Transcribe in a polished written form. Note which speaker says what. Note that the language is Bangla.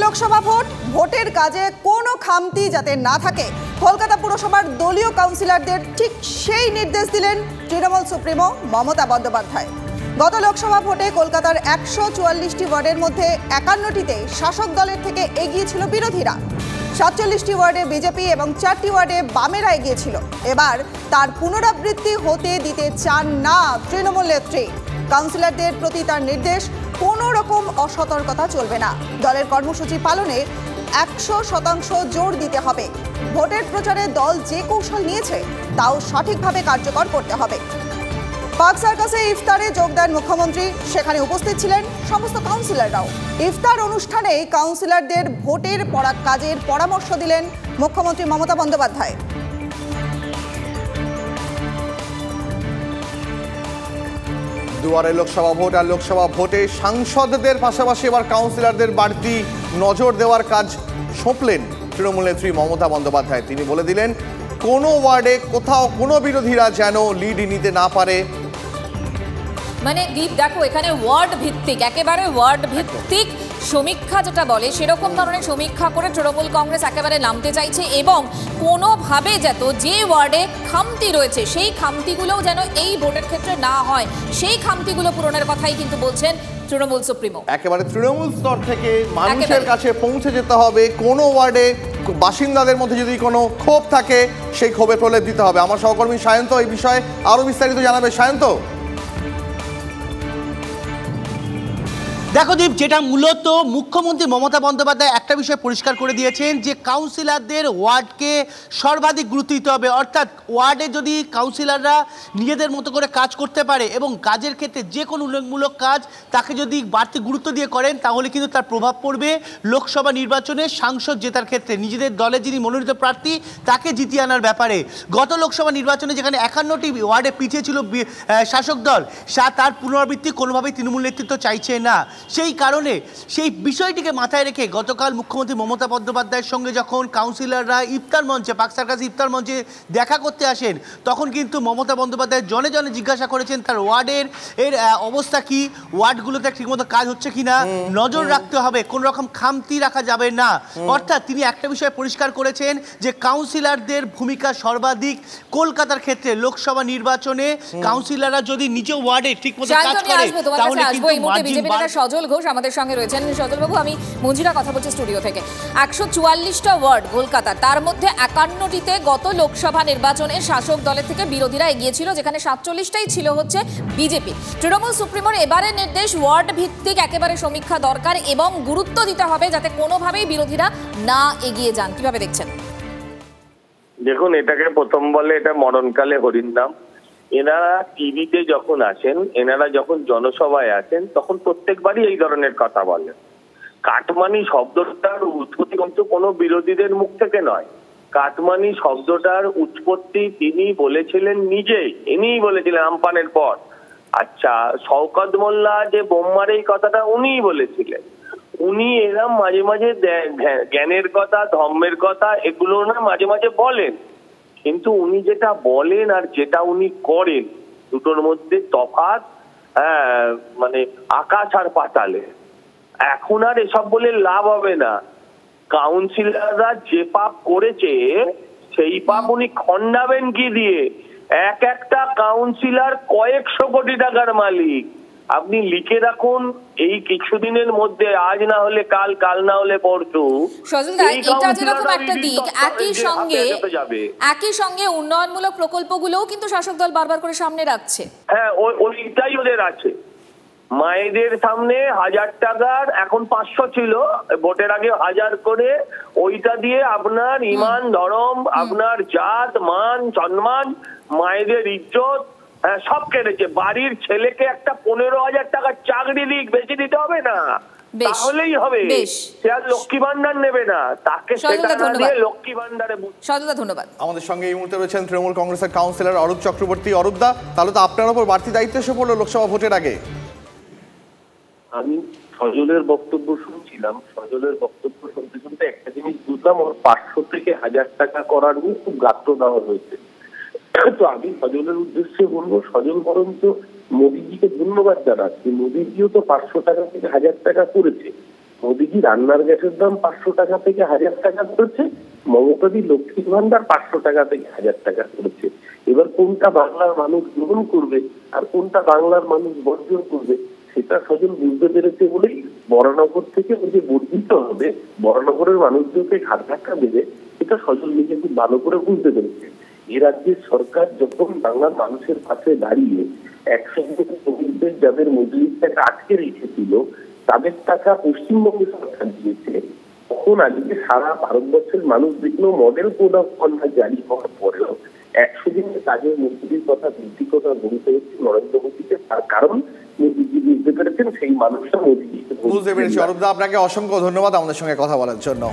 Speaker 1: লোকসভা ভোটের কাজে কোনো খামতি যাতে না থাকে কলকাতা পুরসভার দলীয় কাউন্সিলরদের ঠিক সেই নির্দেশ দিলেন তৃণমূল সুপ্রিমো মমতা বন্দ্যোপাধ্যায়। গত লোকসভা ভোটে কলকাতার ১৪৪টি ওয়ার্ডের মধ্যে ৫১টিতে শাসক দলের থেকে এগিয়ে ছিল বিরোধীরা। ৪৭টি ওয়ার্ডে বিজেপি এবং ৪টি ওয়ার্ডে বামেরা এগিয়ে ছিল। এবার তার পুনরাবৃত্তি হতে দিতে চান না তৃণমূল নেত্রী। কাউন্সিলরদের প্রতি তার নির্দেশ, কোনো রকম অসতর্কতা চলবে না। দলের কর্মসূচি পালনে ১০০% জোর দিতে হবে। ভোটের প্রচারে দল যে কৌশল নিয়েছে তাও সঠিকভাবে কার্যকর করতে হবে। পার্ক সার্কাসে ইফতারে যোগ দেন মুখ্যমন্ত্রী। সেখানে উপস্থিত ছিলেন সমস্ত কাউন্সিলররাও। ইফতার অনুষ্ঠানে কাউন্সিলরদের ভোটের কাজের পরামর্শ দিলেন মুখ্যমন্ত্রী মমতা বন্দ্যোপাধ্যায়।
Speaker 2: দুয়ারে লোকসভা ভোট আর লোকসভা ভোটে সাংসদদের পাশাপাশি এবার কাউন্সিলরদের বাড়তি নজর দেওয়ার কাজ সঁপলেন তৃণমূল নেত্রী মমতা বন্দ্যোপাধ্যায়। তিনি বলে দিলেন, কোনো ওয়ার্ডে কোথাও কোনো বিরোধীরা যেন লিড নিতে না পারে।
Speaker 3: মানে দীপ দেখো, এখানে ওয়ার্ড ভিত্তিক, একেবারে ওয়ার্ড ভিত্তিক সমীক্ষা যেটা বলে সেরকম ধরনের সমীক্ষা করে তৃণমূল কংগ্রেস একেবারে নামতে চাইছে এবং কোনোভাবে যাতে যে ওয়ার্ডে খামতি রয়েছে সেই খামতিগুলোও যেন এই ভোটের ক্ষেত্রে না হয়, সেই খামতিগুলো পূরণের কথাই কিন্তু বলছেন তৃণমূল সুপ্রিমো।
Speaker 2: একেবারে তৃণমূল স্তর থেকে মানুষের কাছে পৌঁছে যেতে হবে। কোনো ওয়ার্ডে বাসিন্দাদের মধ্যে যদি কোনো ক্ষোভ থাকে সেই ক্ষোভে প্রলেপ দিতে হবে। আমার সহকর্মী সায়ন্ত এই বিষয়ে আরো বিস্তারিত জানাবে। সায়ন্ত,
Speaker 4: দেখো দীপ, যেটা মূলত মুখ্যমন্ত্রী মমতা বন্দ্যোপাধ্যায় একটা বিষয় পরিষ্কার করে দিয়েছেন যে কাউন্সিলরদের ওয়ার্ডকে সর্বাধিক গুরুত্ব দিতে হবে। অর্থাৎ ওয়ার্ডে যদি কাউন্সিলররা নিজেদের মতো করে কাজ করতে পারে এবং কাজের ক্ষেত্রে যে কোনো উন্নয়নমূলক কাজ তাকে যদি বাড়তি গুরুত্ব দিয়ে করেন তাহলে কিন্তু তার প্রভাব পড়বে লোকসভা নির্বাচনে সাংসদ জেতার ক্ষেত্রে, নিজেদের দলে যিনি মনোনীত প্রার্থী তাকে জিতিয়ে আনার ব্যাপারে। গত লোকসভা নির্বাচনে যেখানে ৫১টি ওয়ার্ডে পিছিয়ে ছিল শাসক দল, তার পুনরাবৃত্তি কোনোভাবেই তৃণমূল নেতৃত্ব চাইছে না। সেই কারণে সেই বিষয়টিকে মাথায় রেখে গতকাল মুখ্যমন্ত্রী মমতা বন্দ্যোপাধ্যায়ের সঙ্গে যখন কাউন্সিলররা ইফতার মঞ্চে, পার্ক সার্কাস ইফতার মঞ্চে দেখা করতে আসেন, তখন কিন্তু মমতা বন্দ্যোপাধ্যায় জনে জনে জিজ্ঞাসা করেছেন তার ওয়ার্ডের অবস্থা কি, ওয়ার্ডগুলোতে ঠিকমতো কাজ হচ্ছে কিনা, নজর রাখতে হবে, কোন রকম খামতি রাখা যাবে না। অর্থাৎ তিনি একটা বিষয় পরিষ্কার করেছেন যে কাউন্সিলরদের ভূমিকা সর্বাধিক কলকাতার ক্ষেত্রে লোকসভা নির্বাচনে। কাউন্সিলররা যদি নিজ ওয়ার্ডে ঠিকমতো কাজ করে তাহলে কিন্তু
Speaker 3: সজল ঘোষ আমাদের সঙ্গে রয়েছেন। সজল বাবু, আমি মঞ্জিরা কথা বলছি স্টুডিও থেকে। ১৪৪টা ওয়ার্ড কলকাতা, তার মধ্যে ৫১টিতে গত লোকসভা নির্বাচনে শাসক দলের থেকে বিরোধীরা এগিয়েছিল, যেখানে ৪৭টাই ছিল হচ্ছে বিজেপি। তৃণমূল সুপ্রিমোর এবারের নির্দেশ, ওয়ার্ড ভিত্তিক একেবারে সমীক্ষা দরকার এবং গুরুত্ব দিতে হবে যাতে কোনোভাবেই বিরোধীরা না এগিয়ে যান। কিভাবে দেখছেন?
Speaker 5: দেখুন, এটাকে প্রথম বলে এটা মরণকালে হরিণ নাম। এনারা টিভিতে যখন আসেন, এনারা যখন জনসভায় আসেন, তখন প্রত্যেকবারই এই ধরনের কথা বলেন। কাটমানি শব্দটার উৎপত্তি কিন্তু কোনো বিরোধীদের মুখ থেকে নয়। কাটমানি শব্দটার উৎপত্তি তিনি বলেছিলেন নিজেই, ইনিই বলেছিলেন আমপানের পর। আচ্ছা, শওকত মোল্লা যে বোম্মার এই কথাটা উনিই বলেছিলেন। উনি এরম মাঝে মাঝে জ্ঞানের কথা, ধর্মের কথা এগুলো না মাঝে মাঝে বলেন, কিন্তু উনি যেটা বলেন আর যেটা উনি করেন দুটোর মধ্যে তফাৎ, মানে আকাশ আর পাতালে। এখন আর এসব বলে লাভ হবে না। কাউন্সিলররা যে পাপ করেছে সেই পাপ উনি খণ্ডাবেন কি দিয়ে? একটা কাউন্সিলর কয়েকশো কোটি টাকার মালিক। আপনি লিখে রাখুন, এই কিছুদিনের মধ্যে, আজ না হলে কাল, কাল না হলে পরশু।
Speaker 3: এটা যেরকম একটা দিক, একই সঙ্গে উন্নয়নমূলক প্রকল্পগুলোও কিন্তু শাসক দল বারবার করে সামনে রাখছে।
Speaker 5: হ্যাঁ, ওইটাই ওদের আছে। মায়েদের সামনে ১০০০ টাকার, এখন ৫০০ ছিল, ভোটের আগে ১০০০ করে, ওইটা দিয়ে আপনার ইমান, ধর্ম, আপনার জাত, মান, সম্মান, মায়েদের ইজ্জত সব কেটেছে। বাড়ির ছেলেকে একটা ১৫,০০০ টাকার চাকরি দিক, বেশি দিতে হবে না, তাহলেই হবে। সে আর লক্ষ্মী ভান্ডার নেবে না, তাকে সেটা দিয়ে লক্ষ্মী ভান্ডারে।
Speaker 3: ধন্যবাদ।
Speaker 2: আমাদের সঙ্গে এই মুহূর্তে রয়েছেন তৃণমূল কংগ্রেসের কাউন্সিলর অরূপ চক্রবর্তী। অরূপদা, তাহলে তো আপনার উপর বাড়তি দায়িত্ব এসে পড়লো লোকসভা ভোটের আগে।
Speaker 6: আমি সজলের বক্তব্য শুনছিলাম, সজলের বক্তব্য শুনতে শুনতে একটা জিনিস বুঝলাম, ওর ৫০০ থেকে ১০০০ টাকা করার নিয়ে খুব গাত্র দেওয়া হয়েছে। তো আমি সজলের উদ্দেশ্যে বলবো, সজল বরঞ্চ মোদীজিকে ধন্যবাদ জানাচ্ছি। মোদীজিও তো ৫০০ টাকা থেকে ১০০০ টাকা করেছে, মোদিজি রান্নার গ্যাসের দাম 500 টাকা থেকে 1000 টাকা করেছে, মমতাদি লক্ষ্মীর ভান্ডার 500 টাকা থেকে 1000 টাকা করেছে। এবার কোনটা বাংলার মানুষ গ্রহণ করবে আর কোনটা বাংলার মানুষ বর্জন করবে সেটা সজল বুঝতে পেরেছে বলেই বরানগর থেকে ওই যে বর্ধিত হবে, বরানগরের মানুষদেরকে ঘাট ধাক্কা দেবে, এটা সজল নিজে খুব ভালো করে বুঝতে পেরেছে। এ রাজ্যের সরকার যখন বাংলার মানুষের পাশে দাঁড়িয়ে 100 শ্রমিকদের যাদের মজুরির টাকা আটকে রেখেছিল তাদের টাকা পশ্চিমবঙ্গ সরকার দিয়েছে, তখন আজকে সারা ভারতবর্ষের মানুষ দেখলো মডেল কোড অফ কন্ডাক্ট জারি হওয়ার পরেও 100 দিনের কাজের মজুরির কথা বৃদ্ধি কথা বলতে হচ্ছে নরেন্দ্র মোদীকে। তার কারণ মোদীজি বুঝতে পেরেছেন সেই মানুষটা মোদীজি
Speaker 2: বুঝতে পেরেছি। অরূপদা, আপনাকে অসংখ্য ধন্যবাদ আমাদের সঙ্গে কথা বলার জন্য।